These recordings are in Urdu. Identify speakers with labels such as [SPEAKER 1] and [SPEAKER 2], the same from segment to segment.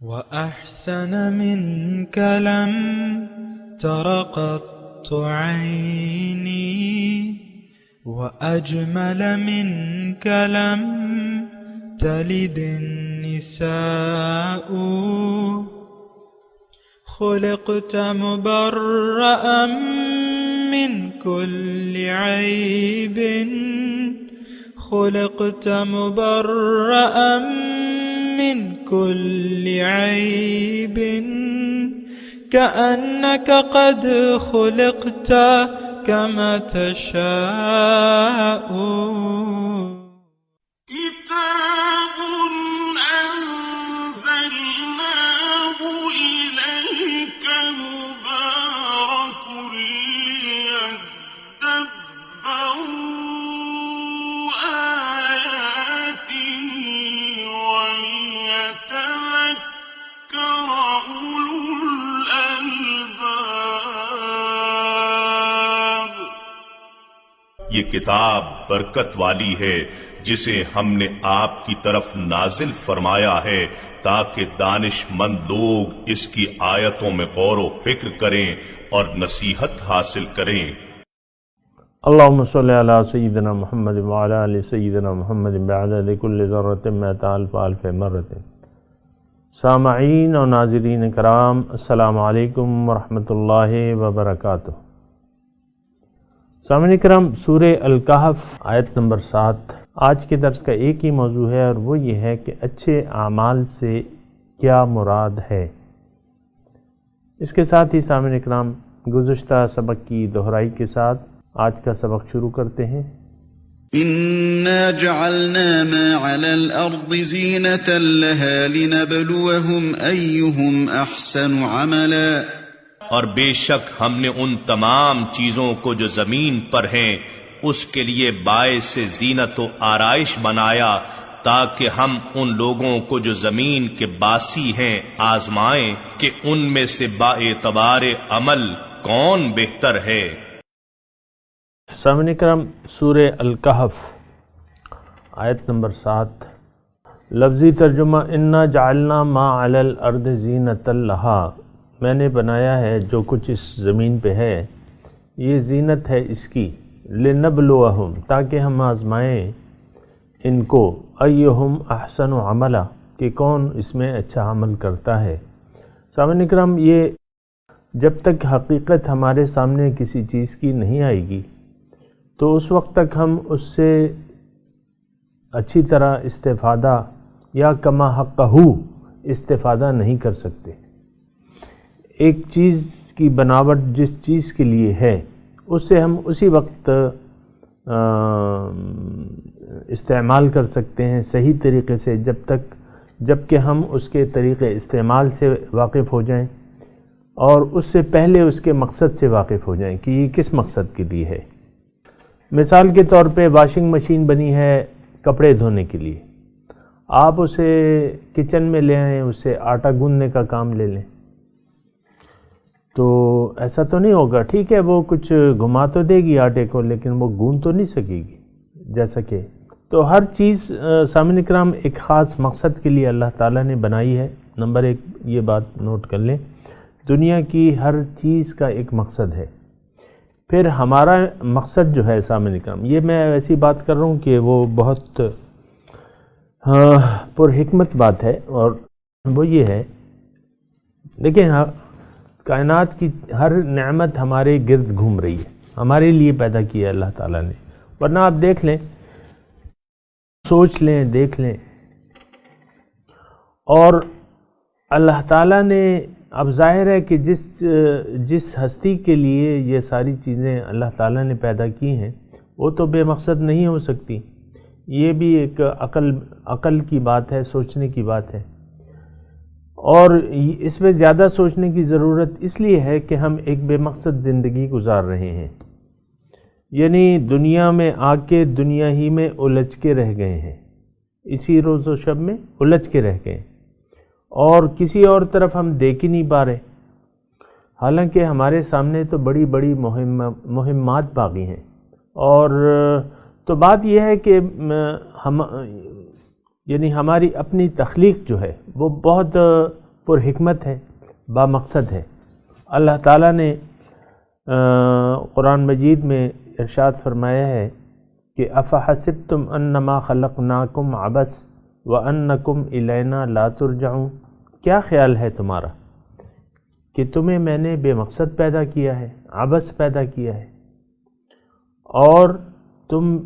[SPEAKER 1] وأحسن منك لم تر قط عيني وأجمل منك لم تلد النساء خلقت مبرأ من كل عيب خلقت مبرأ من كل عيب كأنك قد خلقت كما تشاء
[SPEAKER 2] كتاب أنزلناه إليك مبارك ليدبروا آياته وليتذكر أولو الألباب۔
[SPEAKER 3] یہ کتاب برکت والی ہے جسے ہم نے آپ کی طرف نازل فرمایا ہے تاکہ دانش مند لوگ اس کی آیتوں میں غور و فکر کریں اور نصیحت حاصل کریں۔
[SPEAKER 4] اللہم صلی علی سیدنا محمد وعلی آل سیدنا محمد بعدد کل ذرۃ مئۃ الف الف مرۃ۔ سامعین اور ناظرین کرام، السلام علیکم ورحمۃ اللہ وبرکاتہ۔ سامعین کرام، سورہ الکہف آیت نمبر 7 آج کے درس کا ایک ہی موضوع ہے، اور وہ یہ ہے کہ اچھے اعمال سے کیا مراد ہے۔ اس کے ساتھ ہی سامعین کرام، گزشتہ سبق کی دہرائی کے ساتھ آج کا سبق شروع کرتے ہیں۔
[SPEAKER 5] إِنَّا جَعَلْنَا مَا عَلَى الْأَرْضِ زِينَةً لَهَا لِنَبْلُوَهُمْ أَيُّهُمْ أَحْسَنُ عَمَلًا۔
[SPEAKER 3] اور بے شک ہم نے ان تمام چیزوں کو جو زمین پر ہیں اس کے لیے باعث سے زینت و آرائش بنایا تاکہ ہم ان لوگوں کو جو زمین کے باسی ہیں آزمائیں کہ ان میں سے با اعتبار عمل کون بہتر ہے۔
[SPEAKER 4] سامعین کرام، سورہ الکہف آیت نمبر 7 لفظی ترجمہ: انا جعلنا ما علی الارض زینۃ لہا، میں نے بنایا ہے جو کچھ اس زمین پہ ہے یہ زینت ہے اس کی، لنبلوہم تاکہ ہم آزمائیں ان کو، ایہم احسن عملا کہ کون اس میں اچھا عمل کرتا ہے۔ سامعین کرام، یہ جب تک حقیقت ہمارے سامنے کسی چیز کی نہیں آئے گی تو اس وقت تک ہم اس سے اچھی طرح استفادہ یا کما حقہ استفادہ نہیں کر سکتے۔ ایک چیز کی بناوٹ جس چیز کے لیے ہے اس سے ہم اسی وقت استعمال کر سکتے ہیں صحیح طریقے سے جب کہ ہم اس کے طریقے استعمال سے واقف ہو جائیں اور اس سے پہلے اس کے مقصد سے واقف ہو جائیں کہ یہ کس مقصد کے لیے ہے۔ مثال کے طور پہ واشنگ مشین بنی ہے کپڑے دھونے کے لیے، آپ اسے کچن میں لے آئیں، اسے آٹا گوندنے کا کام لے لیں تو ایسا تو نہیں ہوگا۔ ٹھیک ہے، وہ کچھ گھما تو دے گی آٹے کو لیکن وہ گوندھ تو نہیں سکے گی جیسا کہ۔ تو ہر چیز سامعین کرام ایک خاص مقصد کے لیے اللہ تعالیٰ نے بنائی ہے۔ نمبر 1 یہ بات نوٹ کر لیں، دنیا کی ہر چیز کا ایک مقصد ہے۔ پھر ہمارا مقصد جو ہے سامعین کرام، یہ میں ایسی بات کر رہا ہوں کہ وہ بہت پر حکمت بات ہے، اور وہ یہ ہے، دیکھیں کائنات کی ہر نعمت ہمارے گرد گھوم رہی ہے، ہمارے لیے پیدا کی ہے اللہ تعالیٰ نے، ورنہ آپ دیکھ لیں، سوچ لیں، دیکھ لیں، اور اللہ تعالیٰ نے اب ظاہر ہے کہ جس ہستی کے لیے یہ ساری چیزیں اللہ تعالیٰ نے پیدا کی ہیں وہ تو بے مقصد نہیں ہو سکتی، یہ بھی ایک عقل کی بات ہے، سوچنے کی بات ہے، اور اس میں زیادہ سوچنے کی ضرورت اس لیے ہے کہ ہم ایک بے مقصد زندگی گزار رہے ہیں، یعنی دنیا میں آ کے دنیا ہی میں الجھ کے رہ گئے ہیں، اسی روز و شب میں الجھ کے رہ گئے اور کسی اور طرف ہم دیکھ ہی نہیں پا رہے، حالانکہ ہمارے سامنے تو بڑی بڑی مہمات باقی ہیں۔ اور تو بات یہ ہے کہ ہم یعنی ہماری اپنی تخلیق جو ہے وہ بہت پر حکمت ہے، با مقصد ہے۔ اللہ تعالیٰ نے قرآن مجید میں ارشاد فرمایا ہے کہ افحسبتم انما خلقناکم عبث وانکم الینا لا ترجعون، کیا خیال ہے تمہارا کہ تمہیں میں نے بے مقصد پیدا کیا ہے، عبث پیدا کیا ہے، اور تم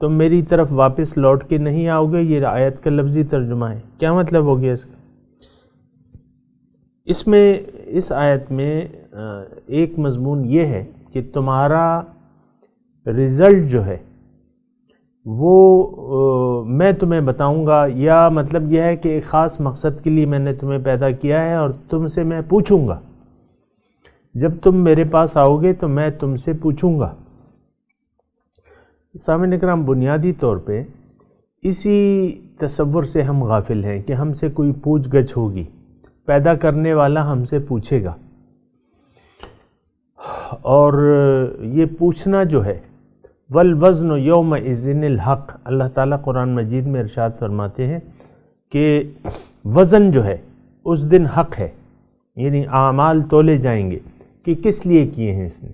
[SPEAKER 4] تم میری طرف واپس لوٹ کے نہیں آؤ گے۔ یہ آیت کا لفظی ترجمہ ہے۔ کیا مطلب ہو گیا اس کا؟ اس آیت میں ایک مضمون یہ ہے کہ تمہارا رزلٹ جو ہے وہ میں تمہیں بتاؤں گا، یا مطلب یہ ہے کہ ایک خاص مقصد کے لیے میں نے تمہیں پیدا کیا ہے اور تم سے میں پوچھوں گا۔ جب تم میرے پاس آؤ گے تو میں تم سے پوچھوں گا۔ سامعین کرام، بنیادی طور پہ اسی تصور سے ہم غافل ہیں کہ ہم سے کوئی پوچھ گچھ ہوگی، پیدا کرنے والا ہم سے پوچھے گا، اور یہ پوچھنا جو ہے والوزن یومئذ الحق، اللہ تعالیٰ قرآن مجید میں ارشاد فرماتے ہیں کہ وزن جو ہے اس دن حق ہے، یعنی اعمال تولے جائیں گے کہ کس لیے کیے ہیں اس نے،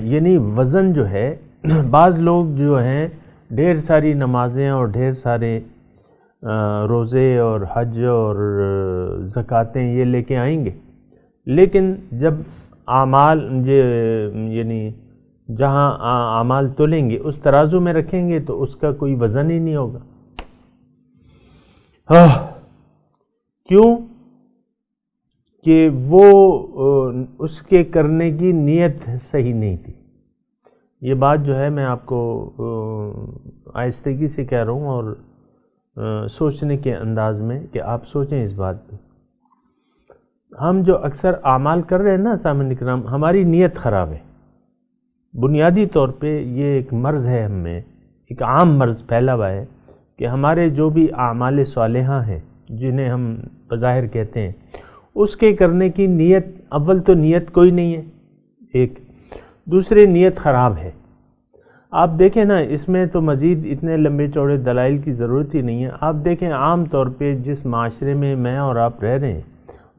[SPEAKER 4] یعنی وزن جو ہے۔ بعض لوگ جو ہیں ڈھیر ساری نمازیں اور ڈھیر سارے روزے اور حج اور زکوٰتیں یہ لے کے آئیں گے، لیکن جب اعمال یعنی جہاں اعمال تولیں گے اس ترازو میں رکھیں گے تو اس کا کوئی وزن ہی نہیں ہوگا۔ کیوں؟ کہ وہ اس کے کرنے کی نیت صحیح نہیں تھی۔ یہ بات جو ہے میں آپ کو آہستگی سے کہہ رہا ہوں اور سوچنے کے انداز میں کہ آپ سوچیں اس بات پہ۔ ہم جو اکثر اعمال کر رہے ہیں نا سامعین کرام، ہماری نیت خراب ہے۔ بنیادی طور پہ یہ ایک مرض ہے ہم میں، ایک عام مرض پھیلا ہوا ہے کہ ہمارے جو بھی اعمال صالحہ ہیں جنہیں ہم بظاہر کہتے ہیں، اس کے کرنے کی نیت، اول تو نیت کوئی نہیں ہے، ایک دوسرے نیت خراب ہے۔ آپ دیکھیں نا، اس میں تو مزید اتنے لمبے چوڑے دلائل کی ضرورت ہی نہیں ہے۔ آپ دیکھیں عام طور پہ جس معاشرے میں میں اور آپ رہ رہے ہیں،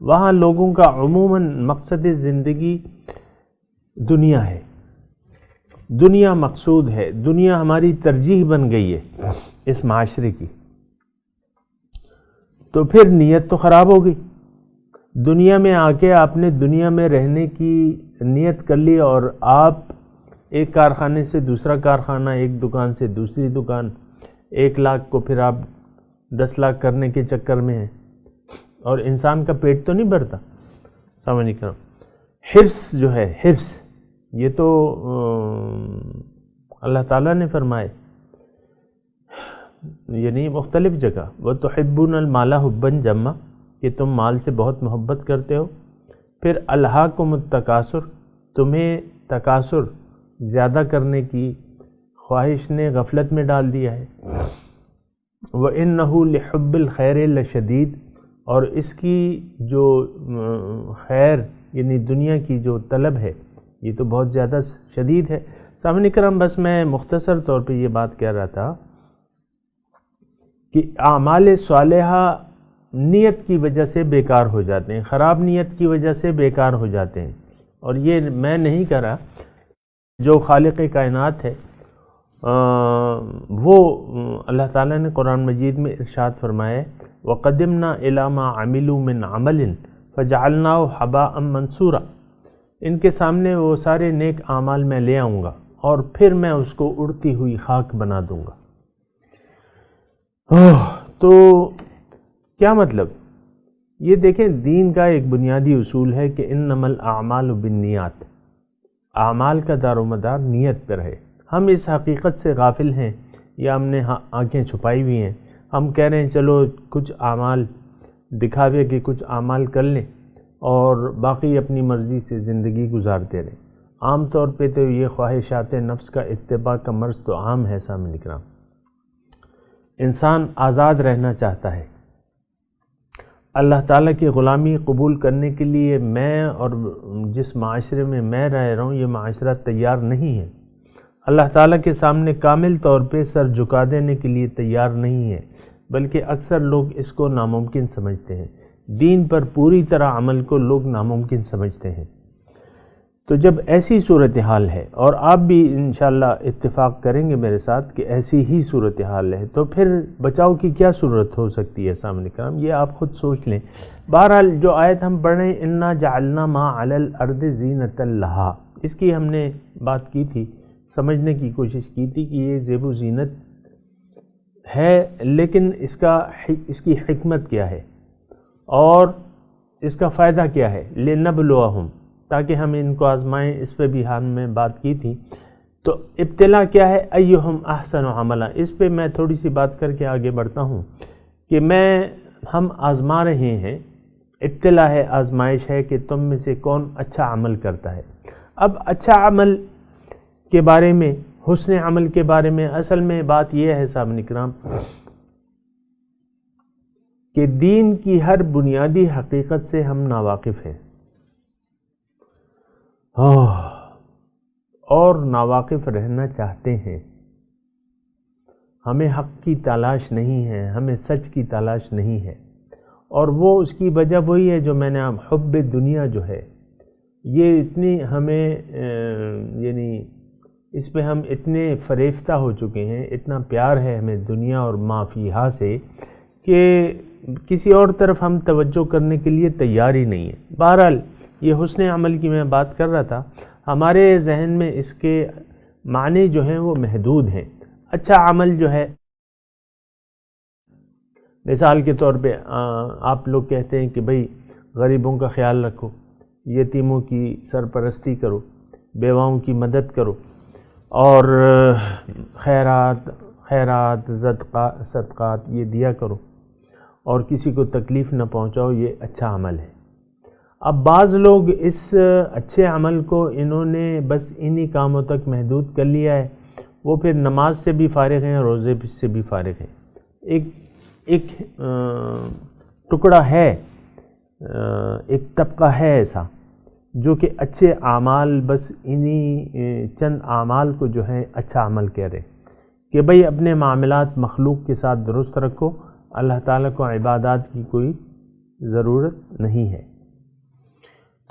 [SPEAKER 4] وہاں لوگوں کا عموماً مقصد زندگی دنیا ہے، دنیا مقصود ہے، دنیا ہماری ترجیح بن گئی ہے اس معاشرے کی۔ تو پھر نیت تو خراب ہو گئی۔ دنیا میں آ کے آپ نے دنیا میں رہنے کی نیت کر لی اور آپ ایک کارخانے سے دوسرا کارخانہ، ایک دکان سے دوسری دکان، 1 لاکھ کو پھر آپ 10 لاکھ کرنے کے چکر میں ہیں، اور انسان کا پیٹ تو نہیں بھرتا۔ سمجھ نہیں کرو، حرص جو ہے، حرص، یہ تو اللہ تعالیٰ نے فرمائے، یعنی مختلف جگہ، وَتُحِبُّونَ الْمَالَ حُبًّا جَمًّا، کہ تم مال سے بہت محبت کرتے ہو۔ پھر أَلْهَاكُمُ التَّكَاثُرُ، تمہیں تکاثر، زیادہ کرنے کی خواہش نے غفلت میں ڈال دیا ہے۔ وَإِنَّهُ لِحُبِّ الْخَيْرِ لَشَدِيدٌ، اور اس کی جو خیر یعنی دنیا کی جو طلب ہے یہ تو بہت زیادہ شدید ہے۔ سامعین کرام، بس میں مختصر طور پہ یہ بات کہہ رہا تھا کہ اعمال صالحہ نیت کی وجہ سے بیکار ہو جاتے ہیں، خراب نیت کی وجہ سے بیکار ہو جاتے ہیں۔ اور یہ میں نہیں کہہ رہا، جو خالق کائنات ہے وہ اللہ تعالیٰ نے قرآن مجید میں ارشاد فرمایا، وَقَدِمْنَا إِلَى مَا عَمِلُوا مِنْ عَمَلٍ فَجَعَلْنَاهُ حَبَاءً مَنْثُورًا، ان کے سامنے وہ سارے نیک اعمال میں لے آؤں گا اور پھر میں اس کو اڑتی ہوئی خاک بنا دوں گا۔ تو کیا مطلب؟ یہ دیکھیں، دین کا ایک بنیادی اصول ہے کہ انما الاعمال بالنیات، اعمال کا دار و مدار نیت پر ہے۔ ہم اس حقیقت سے غافل ہیں یا ہم نے آنکھیں چھپائی ہوئی ہیں۔ ہم کہہ رہے ہیں چلو کچھ اعمال دکھاوے کے کچھ اعمال کر لیں اور باقی اپنی مرضی سے زندگی گزارتے رہیں۔ عام طور پہ تو یہ خواہشات نفس کا اتباع کا مرض تو عام ہے سامعین کرام۔ انسان آزاد رہنا چاہتا ہے۔ اللہ تعالیٰ کی غلامی قبول کرنے کے لیے میں اور جس معاشرے میں میں رہ رہا ہوں یہ معاشرہ تیار نہیں ہے۔ اللہ تعالیٰ کے سامنے کامل طور پہ سر جھکا دینے کے لیے تیار نہیں ہے۔ بلکہ اکثر لوگ اس کو ناممکن سمجھتے ہیں۔ دین پر پوری طرح عمل کو لوگ ناممکن سمجھتے ہیں۔ تو جب ایسی صورتحال ہے، اور آپ بھی انشاءاللہ اتفاق کریں گے میرے ساتھ کہ ایسی ہی صورتحال ہے، تو پھر بچاؤ کی کیا صورت ہو سکتی ہے سامنے کرام، یہ آپ خود سوچ لیں۔ بہرحال جو آیت ہم پڑھ رہے ہیں، انا جعلنا ما علی الارض زینۃ لہا، اس کی ہم نے بات کی تھی، سمجھنے کی کوشش کی تھی کہ یہ زیب و زینت ہے، لیکن اس کی حکمت کیا ہے اور اس کا فائدہ کیا ہے، لنبلوہم، تاکہ ہم ان کو آزمائیں، اس پہ بھی ہم نے بات کی تھی۔ تو ابتلا کیا ہے، ایہم احسن عملا، اس پہ میں تھوڑی سی بات کر کے آگے بڑھتا ہوں کہ ہم آزما رہے ہیں، ابتلا ہے، آزمائش ہے کہ تم میں سے کون اچھا عمل کرتا ہے۔ اب اچھا عمل کے بارے میں، حسن عمل کے بارے میں اصل میں بات یہ ہے سامعین کرام کہ دین کی ہر بنیادی حقیقت سے ہم ناواقف ہیں، اور ناواقف رہنا چاہتے ہیں۔ ہمیں حق کی تلاش نہیں ہے، ہمیں سچ کی تلاش نہیں ہے، اور وہ اس کی وجہ وہی ہے جو میں نے حب دنیا جو ہے، یہ اتنی ہمیں یعنی اس پہ ہم اتنے فریفتہ ہو چکے ہیں، اتنا پیار ہے ہمیں دنیا اور ما فیہا سے کہ کسی اور طرف ہم توجہ کرنے کے لیے تیار ہی نہیں ہے۔ بہرحال یہ حسن عمل کی میں بات کر رہا تھا، ہمارے ذہن میں اس کے معنی جو ہیں وہ محدود ہیں۔ اچھا عمل جو ہے، مثال کے طور پہ آپ لوگ کہتے ہیں کہ بھئی غریبوں کا خیال رکھو، یتیموں کی سرپرستی کرو، بیواؤں کی مدد کرو، اور خیرات صدقات یہ دیا کرو، اور کسی کو تکلیف نہ پہنچاؤ، یہ اچھا عمل ہے۔ اب بعض لوگ اس اچھے عمل کو انہوں نے بس انہی کاموں تک محدود کر لیا ہے، وہ پھر نماز سے بھی فارغ ہیں، روزے سے بھی فارغ ہیں۔ ایک ٹکڑا ہے، ایک طبقہ ہے ایسا جو کہ اچھے اعمال، بس انہی چند اعمال کو جو ہے اچھا عمل کہہ رہے کہ بھئی اپنے معاملات مخلوق کے ساتھ درست رکھو، اللہ تعالیٰ کو عبادات کی کوئی ضرورت نہیں ہے۔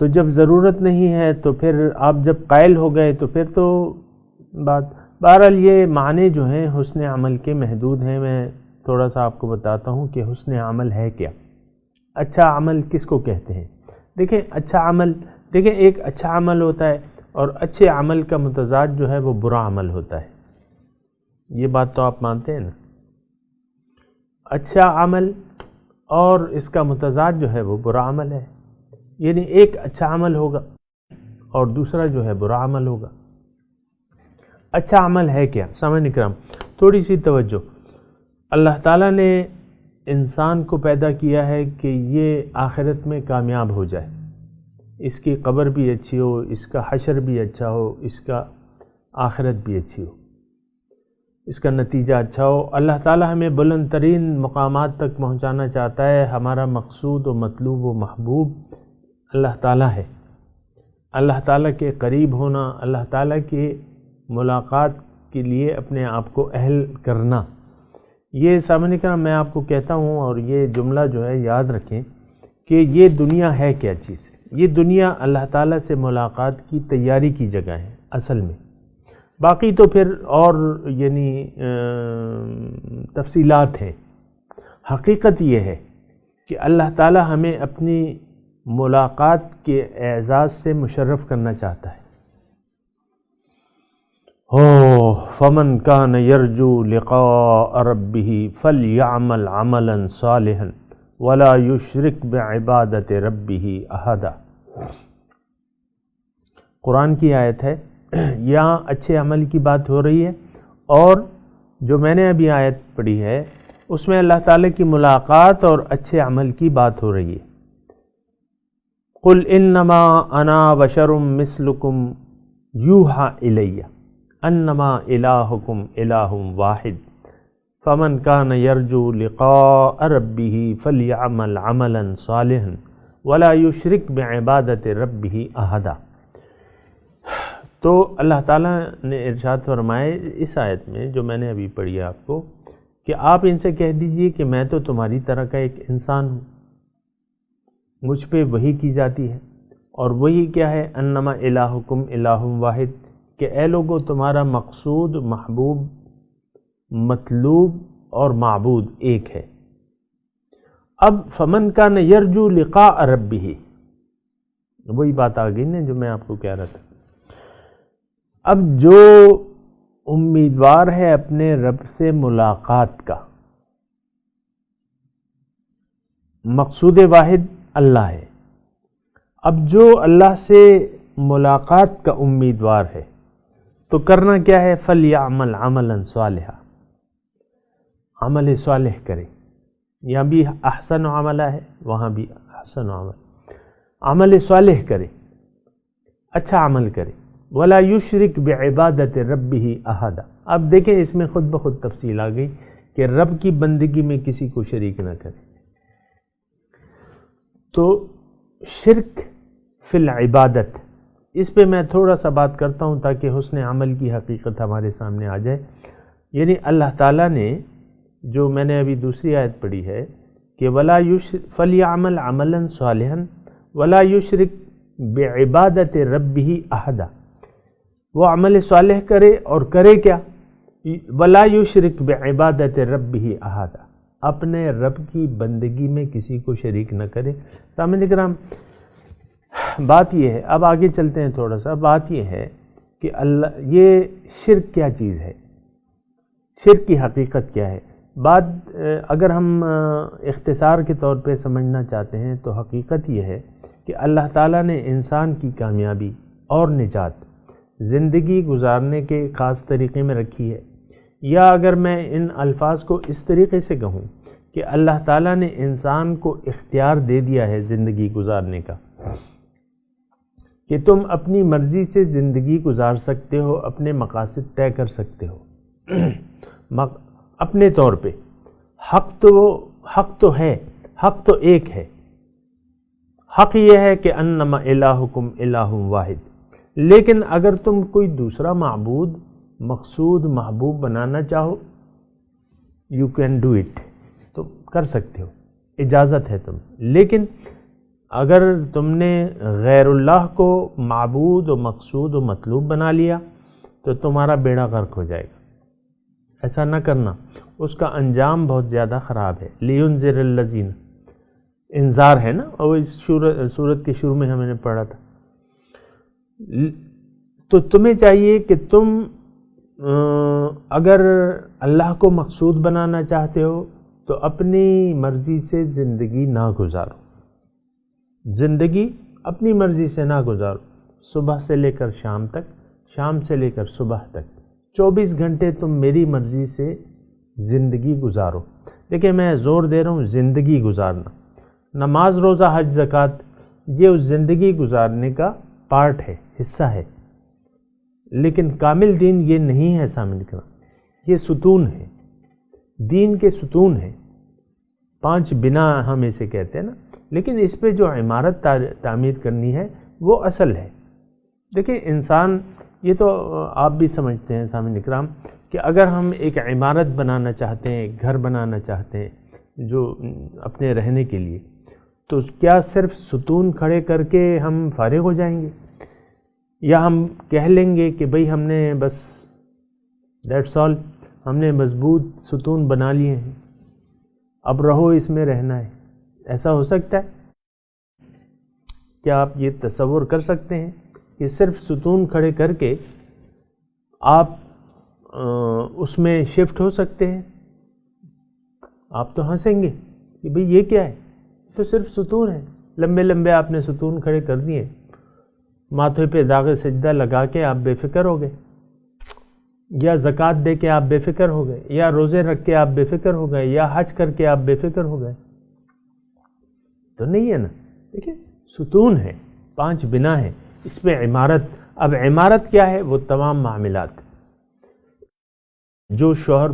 [SPEAKER 4] تو جب ضرورت نہیں ہے تو پھر آپ جب قائل ہو گئے تو پھر تو بہرحال یہ معنی جو ہیں حسن عمل کے محدود ہیں۔ میں تھوڑا سا آپ کو بتاتا ہوں کہ حسن عمل ہے کیا، اچھا عمل کس کو کہتے ہیں۔ دیکھیں اچھا عمل، دیکھیں ایک اچھا عمل ہوتا ہے، اور اچھے عمل کا متضاد جو ہے وہ برا عمل ہوتا ہے۔ یہ بات تو آپ مانتے ہیں نا، اچھا عمل اور اس کا متضاد جو ہے وہ برا عمل ہے، یعنی ایک اچھا عمل ہوگا اور دوسرا جو ہے برا عمل ہوگا۔ اچھا عمل ہے کیا سامعین اکرام، تھوڑی سی توجہ۔ اللہ تعالیٰ نے انسان کو پیدا کیا ہے کہ یہ آخرت میں کامیاب ہو جائے، اس کی قبر بھی اچھی ہو، اس کا حشر بھی اچھا ہو، اس کا آخرت بھی اچھی ہو، اس کا نتیجہ اچھا ہو۔ اللہ تعالیٰ ہمیں بلند ترین مقامات تک پہنچانا چاہتا ہے۔ ہمارا مقصود و مطلوب و محبوب اللہ تعالیٰ ہے۔ اللہ تعالیٰ کے قریب ہونا، اللہ تعالیٰ کی ملاقات کے لیے اپنے آپ کو اہل کرنا، یہ سامنے کا میں آپ کو کہتا ہوں، اور یہ جملہ جو ہے یاد رکھیں کہ یہ دنیا ہے کیا چیز، یہ دنیا اللہ تعالیٰ سے ملاقات کی تیاری کی جگہ ہے اصل میں۔ باقی تو پھر اور یعنی تفصیلات ہیں۔ حقیقت یہ ہے کہ اللہ تعالیٰ ہمیں اپنی ملاقات کے اعزاز سے مشرف کرنا چاہتا ہے۔ فمن کان یرجو لقاء ربہ فلیعمل عملا صالحا ولا یشرک بعبادت ربہ احدا۔ قرآن کی آیت ہے، یہاں اچھے عمل کی بات ہو رہی ہے، اور جو میں نے ابھی آیت پڑھی ہے اس میں اللہ تعالیٰ کی ملاقات اور اچھے عمل کی بات ہو رہی ہے۔ قل انما انا بشر مثلکم یوحی الی انما الہکم الہ واحد فمن کان یرجو لقاء ربہ فلیعمل عملا صالحا ولا یشرک بعبادت ربہ احدا۔ تو اللہ تعالیٰ نے ارشاد فرمائے اس آیت میں جو میں نے ابھی پڑھی ہے آپ کو کہ آپ ان سے کہہ دیجئے کہ میں تو تمہاری طرح کا ایک انسان ہوں، مجھ پہ وحی کی جاتی ہے، اور وہی کیا ہے؟ انما الہکم الہ واحد، کہ اے لوگو تمہارا مقصود، محبوب، مطلوب اور معبود ایک ہے۔ اب فمن کان یرجو لقاء ربہ، وہی بات آ گئی نا جو میں آپ کو کہہ رہا تھا۔ اب جو امیدوار ہے اپنے رب سے ملاقات کا، مقصود واحد اللہ ہے، اب جو اللہ سے ملاقات کا امیدوار ہے تو کرنا کیا ہے؟ فَلْيَعْمَلْ عَمَلًا صَالِحًا، عمل صالح کرے۔ یہاں بھی احسن عملہ ہے، وہاں بھی احسن عمل صالح کرے، اچھا عمل کرے۔ وَلَا يُشْرِكْ بِعِبَادَةِ رَبِّهِ أَحَدًا، اب دیکھیں اس میں خود بخود تفصیل آ گئی کہ رب کی بندگی میں کسی کو شریک نہ کرے۔ تو شرک فی العبادت، اس پہ میں تھوڑا سا بات کرتا ہوں تاکہ حسن عمل کی حقیقت ہمارے سامنے آ جائے۔ یعنی اللہ تعالیٰ نے جو میں نے ابھی دوسری آیت پڑھی ہے کہ فَلْيَعْمَلْ عَمَلًا صَالِحًا وَلَا يُشْرِكْ بِعِبَادَةِ رَبِّهِ أَحَدًا، وہ عمل صالح کرے اور کرے کیا؟ وَلَا يُشْرِكْ بِعِبَادَةِ رَبِّهِ أَحَدًا، اپنے رب کی بندگی میں کسی کو شریک نہ کرے۔ سامعین کرام، بات یہ ہے، اب آگے چلتے ہیں تھوڑا سا، بات یہ ہے کہ اللہ، یہ شرک کیا چیز ہے، شرک کی حقیقت کیا ہے۔ بات اگر ہم اختصار کے طور پہ سمجھنا چاہتے ہیں تو حقیقت یہ ہے کہ اللہ تعالیٰ نے انسان کی کامیابی اور نجات زندگی گزارنے کے خاص طریقے میں رکھی ہے، یا اگر میں ان الفاظ کو اس طریقے سے کہوں کہ اللہ تعالیٰ نے انسان کو اختیار دے دیا ہے زندگی گزارنے کا، کہ تم اپنی مرضی سے زندگی گزار سکتے ہو، اپنے مقاصد طے کر سکتے ہو اپنے طور پہ۔ حق تو ہے، حق تو ایک ہے، حق یہ ہے کہ انما الہکم الہ واحد، لیکن اگر تم کوئی دوسرا معبود، مقصود، محبوب بنانا چاہو، یو کین ڈو اٹ، تو کر سکتے ہو، اجازت ہے تم۔ لیکن اگر تم نے غیر اللہ کو معبود و مقصود و مطلوب بنا لیا تو تمہارا بیڑا غرق ہو جائے گا۔ ایسا نہ کرنا، اس کا انجام بہت زیادہ خراب ہے۔ لِيُنذِرَ الَّذِينَ، انذار ہے نا، اور اس سورت کے شروع میں ہم نے پڑھا تھا۔ تو تمہیں چاہیے کہ تم اگر اللہ کو مقصود بنانا چاہتے ہو تو اپنی مرضی سے زندگی نہ گزارو، زندگی اپنی مرضی سے نہ گزارو، صبح سے لے کر شام تک، شام سے لے کر صبح تک 24 گھنٹے تم میری مرضی سے زندگی گزارو۔ دیکھیں میں زور دے رہا ہوں زندگی گزارنا، نماز، روزہ، حج، زکوٰۃ، یہ اس زندگی گزارنے کا پارٹ ہے، حصہ ہے، لیکن کامل دین یہ نہیں ہے سامنے کا، یہ ستون ہے، دین کے ستون ہیں، 5 بنا ہم اسے کہتے ہیں نا، لیکن اس پہ جو عمارت تعمیر کرنی ہے وہ اصل ہے۔ دیکھیں انسان، یہ تو آپ بھی سمجھتے ہیں سامعین اکرام کہ اگر ہم ایک عمارت بنانا چاہتے ہیں، ایک گھر بنانا چاہتے ہیں جو اپنے رہنے کے لیے، تو کیا صرف ستون کھڑے کر کے ہم فارغ ہو جائیں گے، یا ہم کہہ لیں گے کہ بھئی ہم نے بس دیٹس آل، ہم نے مضبوط ستون بنا لیے ہیں، اب رہو اس میں رہنا ہے؟ ایسا ہو سکتا ہے؟ کیا آپ یہ تصور کر سکتے ہیں کہ صرف ستون کھڑے کر کے آپ اس میں شفٹ ہو سکتے ہیں؟ آپ تو ہنسیں گے کہ بھئی یہ کیا ہے، تو صرف ستون ہے، لمبے لمبے آپ نے ستون کھڑے کر دیے، ماتھے پہ داغ سجدہ لگا کے آپ بے فکر ہو گئے، یا زکوٰۃ دے کے آپ بے فکر ہو گئے، یا روزے رکھ کے آپ بے فکر ہو گئے، یا حج کر کے آپ بے فکر ہو گئے، تو نہیں ہے نا۔ دیکھیں ستون ہے، 5 بنا ہے، اس پہ عمارت۔ اب عمارت کیا ہے؟ وہ تمام معاملات جو شوہر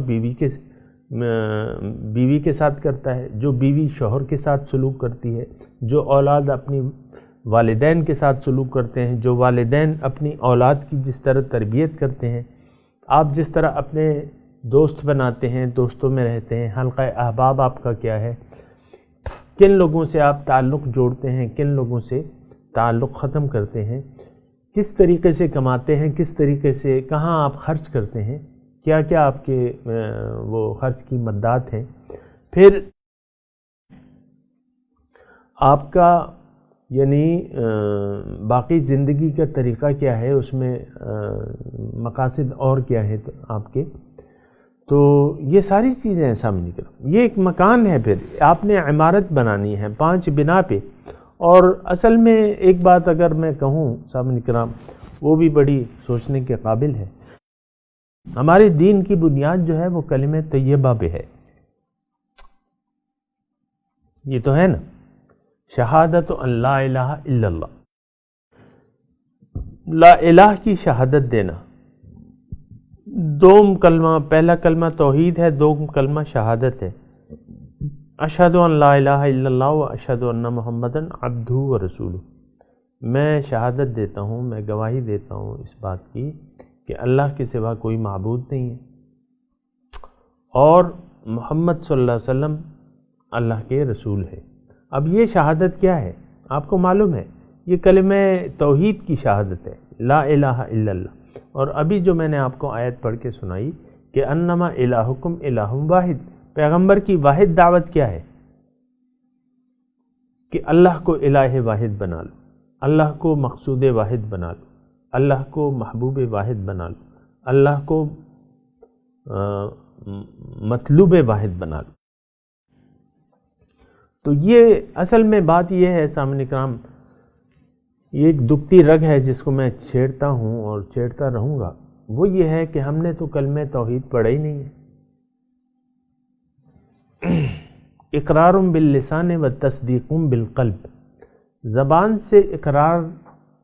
[SPEAKER 4] بیوی کے ساتھ کرتا ہے، جو بیوی شوہر کے ساتھ سلوک کرتی ہے، جو اولاد اپنی والدین کے ساتھ سلوک کرتے ہیں، جو والدین اپنی اولاد کی جس طرح تربیت کرتے ہیں، آپ جس طرح اپنے دوست بناتے ہیں، دوستوں میں رہتے ہیں، حلقہ احباب آپ کا کیا ہے، کن لوگوں سے آپ تعلق جوڑتے ہیں، کن لوگوں سے تعلق ختم کرتے ہیں، کس طریقے سے کماتے ہیں، کس طریقے سے کہاں آپ خرچ کرتے ہیں، کیا کیا آپ کے وہ خرچ کی مدات ہیں، پھر آپ کا یعنی باقی زندگی کا طریقہ کیا ہے، اس میں مقاصد اور کیا ہے آپ کے. تو یہ ساری چیزیں سامنے کرو. یہ ایک مکان ہے، پھر آپ نے عمارت بنانی ہے 5 بنا پہ. اور اصل میں ایک بات اگر میں کہوں سامنے کرام، وہ بھی بڑی سوچنے کے قابل ہے. ہمارے دین کی بنیاد جو ہے وہ کلمہ طیبہ پہ ہے. یہ تو ہے نا، شہادت ان لا الہ الا اللہ، لا الہ کی شہادت دینا. دوم کلمہ، پہلا کلمہ توحید ہے، دوم کلمہ شہادت ہے. اشہد ان لا الہ الا اللہ و اشہد ان محمدن عبدہ و رسولہ. میں شہادت دیتا ہوں، میں گواہی دیتا ہوں اس بات کی کہ اللہ کے سوا کوئی معبود نہیں ہے اور محمد صلی اللہ علیہ وسلم اللہ کے رسول ہے. اب یہ شہادت کیا ہے آپ کو معلوم ہے، یہ کلمہ توحید کی شہادت ہے، لا الہ الا اللہ. اور ابھی جو میں نے آپ کو آیت پڑھ کے سنائی کہ انما الہکم الہ واحد، پیغمبر کی واحد دعوت کیا ہے کہ اللہ کو الہ واحد بنا لو، اللہ کو مقصود واحد بنا لو، اللہ کو محبوب واحد بنا لو، اللہ کو مطلوب واحد بنا لو. تو یہ اصل میں بات یہ ہے سامنے کرام، یہ ایک دکھتی رگ ہے جس کو میں چھیڑتا ہوں اور چھیڑتا رہوں گا. وہ یہ ہے کہ ہم نے تو کلمہ توحید پڑھا ہی نہیں ہے. اقرار باللسان و تصدیق بالقلب، زبان سے اقرار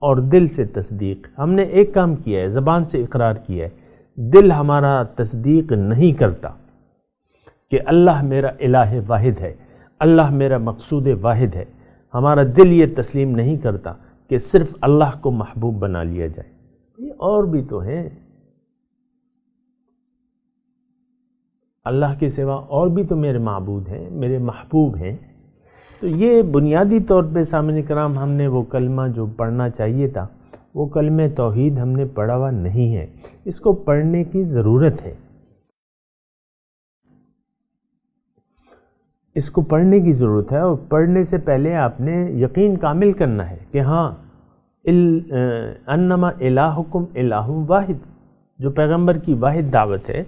[SPEAKER 4] اور دل سے تصدیق. ہم نے ایک کام کیا ہے، زبان سے اقرار کیا ہے، دل ہمارا تصدیق نہیں کرتا کہ اللہ میرا الہ واحد ہے، اللہ میرا مقصود واحد ہے. ہمارا دل یہ تسلیم نہیں کرتا کہ صرف اللہ کو محبوب بنا لیا جائے. یہ اور بھی تو ہیں، اللہ کے سوا اور بھی تو میرے معبود ہیں، میرے محبوب ہیں. تو یہ بنیادی طور پہ سامنے کرام ہم نے وہ کلمہ جو پڑھنا چاہیے تھا، وہ کلمہ توحید ہم نے پڑھا ہوا نہیں ہے. اس کو پڑھنے کی ضرورت ہے، اس کو پڑھنے کی ضرورت ہے. اور پڑھنے سے پہلے آپ نے یقین کامل کرنا ہے کہ ہاں انما الہکم الہ واحد، جو پیغمبر کی واحد دعوت ہے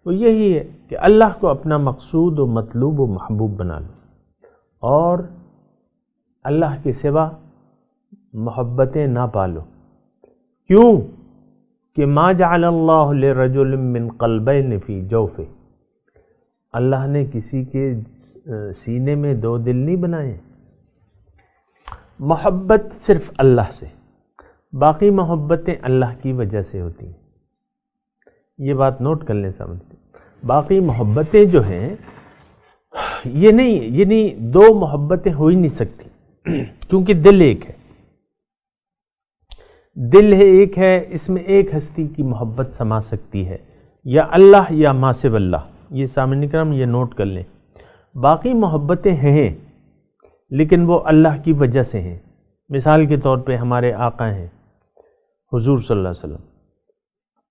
[SPEAKER 4] وہ یہی ہے کہ اللہ کو اپنا مقصود و مطلوب و محبوب بنا لو اور اللہ کے سوا محبتیں نہ پالو. کیوں کہ ما جعل اللہ لرجل من قلبین فی جوفہ، اللہ نے کسی کے سینے میں 2 دل نہیں بنائے. محبت صرف اللہ سے، باقی محبتیں اللہ کی وجہ سے ہوتی ہیں. یہ بات نوٹ کر لیں سمجھتے. باقی محبتیں جو ہیں یہ نہیں 2 محبتیں ہو ہی نہیں سکتی کیونکہ دل ایک ہے. دل ہے ایک ہے، اس میں ایک ہستی کی محبت سما سکتی ہے، یا اللہ یا ما سوی اللہ. یہ سامنے کرام یہ نوٹ کر لیں. باقی محبتیں ہیں لیکن وہ اللہ کی وجہ سے ہیں. مثال کے طور پہ ہمارے آقا ہیں حضور صلی اللہ علیہ وسلم،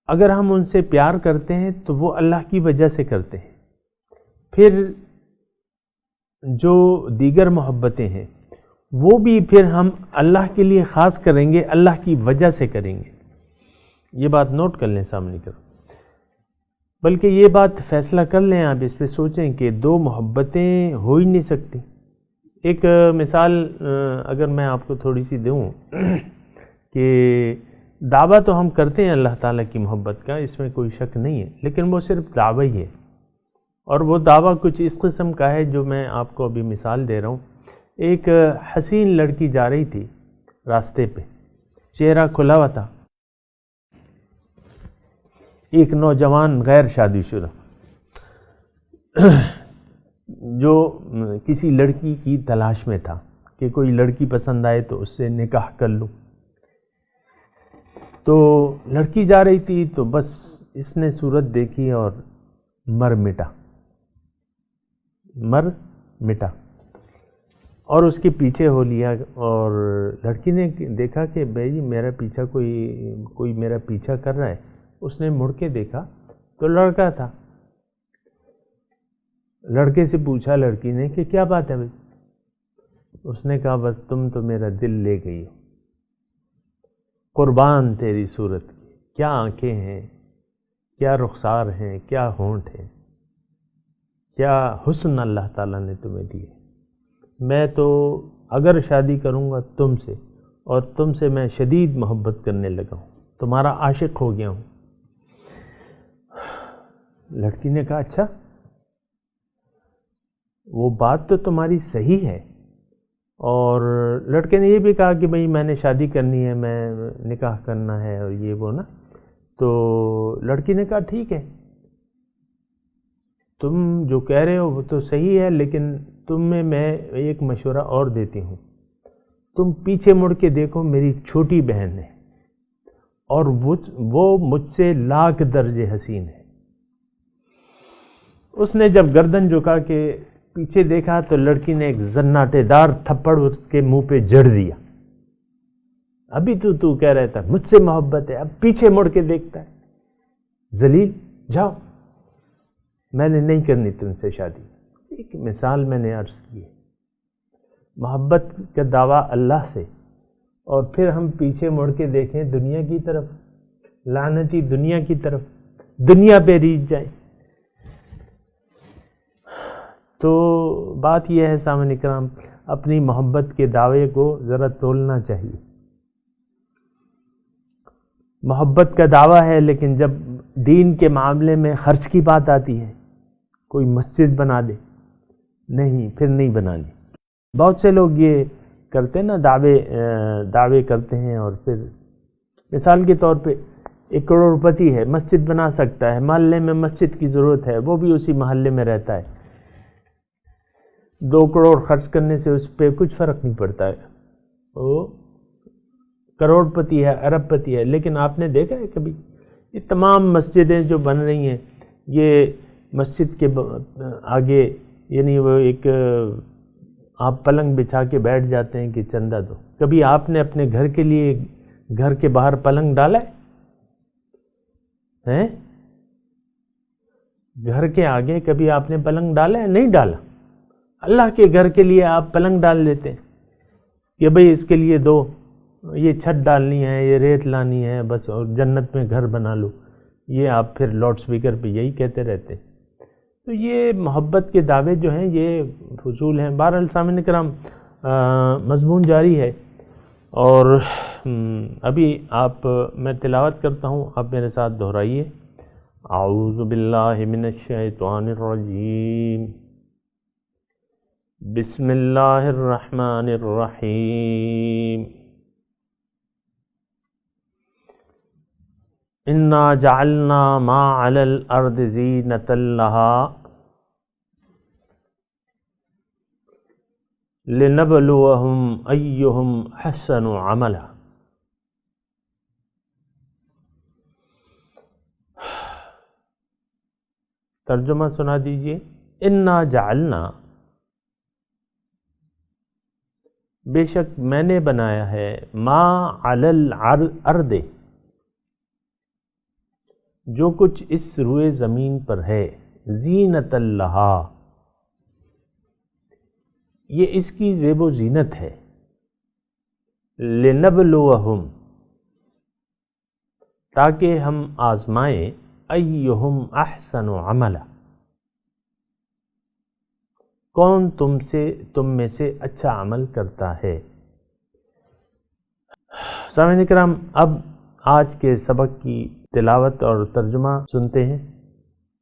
[SPEAKER 4] اگر ہم ان سے پیار کرتے ہیں تو وہ اللہ کی وجہ سے کرتے ہیں. پھر جو دیگر محبتیں ہیں وہ بھی پھر ہم اللہ کے لیے خاص کریں گے، اللہ کی وجہ سے کریں گے. یہ بات نوٹ کر لیں سامنے کرو. بلکہ یہ بات فیصلہ کر لیں، آپ اس پہ سوچیں کہ 2 محبتیں ہو ہی نہیں سکتی. ایک مثال اگر میں آپ کو تھوڑی سی دوں کہ دعویٰ تو ہم کرتے ہیں اللہ تعالیٰ کی محبت کا، اس میں کوئی شک نہیں ہے، لیکن وہ صرف دعویٰ ہی ہے. اور وہ دعویٰ کچھ اس قسم کا ہے جو میں آپ کو ابھی مثال دے رہا ہوں. ایک حسین لڑکی جا رہی تھی راستے پہ، چہرہ کھلا ہوا تھا. ایک نوجوان غیر شادی شدہ جو کسی لڑکی کی تلاش میں تھا کہ کوئی لڑکی پسند آئے تو اس سے نکاح کر لوں. تو لڑکی جا رہی تھی تو بس اس نے صورت دیکھی اور مر مٹا اور اس کے پیچھے ہو لیا، اور لڑکی نے دیکھا کہ بھائی جی میرا پیچھا کوئی میرا پیچھا کر رہا ہے۔ اس نے مڑ کے دیکھا تو لڑکا تھا۔ لڑکے سے پوچھا لڑکی نے کہ کیا بات ہے بھائی؟ اس نے کہا بس تم تو میرا دل لے گئی ہو، قربان تیری صورت کی، کیا آنکھیں ہیں، کیا رخسار ہیں، کیا ہونٹ ہیں، کیا حسن اللہ تعالیٰ نے تمہیں دیے۔ میں تو اگر شادی کروں گا تم سے، اور تم سے میں شدید محبت کرنے لگا ہوں، تمہارا عاشق ہو گیا ہوں۔ لڑکی نے کہا اچھا، وہ بات تو تمہاری صحیح ہے، اور لڑکے نے یہ بھی کہا کہ بھئی میں نے شادی کرنی ہے، میں نکاح کرنا ہے اور یہ وہ نا۔ تو لڑکی نے کہا ٹھیک ہے، تم جو کہہ رہے ہو وہ تو صحیح ہے، لیکن تمہیں میں ایک مشورہ اور دیتی ہوں، تم پیچھے مڑ کے دیکھو، میری ایک چھوٹی بہن ہے اور وہ مجھ سے لاکھ درجے حسین ہے۔ اس نے جب گردن جھکا کے پیچھے دیکھا تو لڑکی نے ایک زناٹے دار تھپڑ اس کے منہ پہ جڑ دیا۔ ابھی تو کہہ رہا تھا مجھ سے محبت ہے، اب پیچھے مڑ کے دیکھتا ہے، ذلیل جاؤ، میں نے نہیں کرنی تم سے شادی۔ ایک مثال میں نے عرض کی ہے، محبت کا دعویٰ اللہ سے، اور پھر ہم پیچھے مڑ کے دیکھیں دنیا کی طرف، لعنتی دنیا کی طرف، دنیا پہ ریجھ جائیں۔ تو بات یہ ہے سامعین کرام، اپنی محبت کے دعوے کو ذرا تولنا چاہیے۔ محبت کا دعویٰ ہے، لیکن جب دین کے معاملے میں خرچ کی بات آتی ہے، کوئی مسجد بنا دے، نہیں، پھر نہیں بنانی۔ بہت سے لوگ یہ کرتے ہیں نا، دعوے کرتے ہیں، اور پھر مثال کے طور پہ 1 کروڑ پتی ہے، مسجد بنا سکتا ہے، محلے میں مسجد کی ضرورت ہے، وہ بھی اسی محلے میں رہتا ہے، 2 کروڑ خرچ کرنے سے اس پہ کچھ فرق نہیں پڑتا ہے، وہ کروڑ پتی ہے، ارب پتی ہے۔ لیکن آپ نے دیکھا ہے کبھی یہ تمام مسجدیں جو بن رہی ہیں، یہ مسجد کے آگے یعنی وہ ایک آپ پلنگ بچھا کے بیٹھ جاتے ہیں کہ چندہ دو۔ کبھی آپ نے اپنے گھر کے لیے گھر کے باہر پلنگ ڈالا ہے؟ گھر کے آگے کبھی آپ نے پلنگ ڈالا ہے؟ نہیں ڈالا۔ اللہ کے گھر کے لیے آپ پلنگ ڈال لیتے ہیں کہ بھئی اس کے لیے دو، یہ چھت ڈالنی ہے، یہ ریت لانی ہے، بس، اور جنت میں گھر بنا لو۔ یہ آپ پھر لاؤڈ سپیکر پہ یہی کہتے رہتے ہیں۔ تو یہ محبت کے دعوے جو ہیں یہ فضول ہیں۔ بہرحال سامعین کرام، مضمون جاری ہے، اور ابھی میں تلاوت کرتا ہوں، آپ میرے ساتھ دہرائیے۔ اعوذ باللہ من الشیطان الرجیم، بسم اللہ الرحمن الرحیم۔ انا جعلنا ما علی الارض زینۃ لها لنبلوہم ایہم احسن عملا۔ ترجمہ سنا دیجئے۔ انا جعلنا، بے شک میں نے بنایا ہے، ما علی الارض، جو کچھ اس روئے زمین پر ہے، زینۃ لہا، یہ اس کی زیب و زینت ہے، لنبلوہم، تاکہ ہم آزمائیں، ایہم احسن عملا، کون تم میں سے اچھا عمل کرتا ہے۔ سامعین کرام، اب آج کے سبق کی تلاوت اور ترجمہ سنتے ہیں۔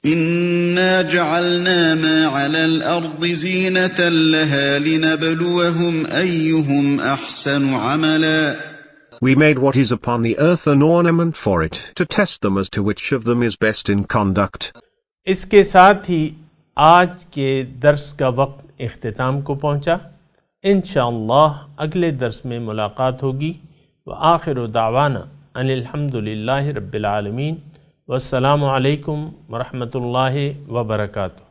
[SPEAKER 5] إِنَّا جَعَلْنَا مَا عَلَى الْأَرْضِ زِينَةً لَهَا لِنَبْلُوَهُمْ أَيُّهُمْ أَحْسَنُ عَمَلًا.
[SPEAKER 6] We made what is upon the earth an ornament for it, to test them as to which of them is best in conduct.
[SPEAKER 4] اس کے ساتھ ہی آج کے درس کا وقت اختتام کو پہنچا۔ انشاءاللہ اگلے درس میں ملاقات ہوگی۔ وآخر دعوانا ان الحمد للہ رب العالمین۔ والسلام علیکم ورحمۃ اللہ وبرکاتہ۔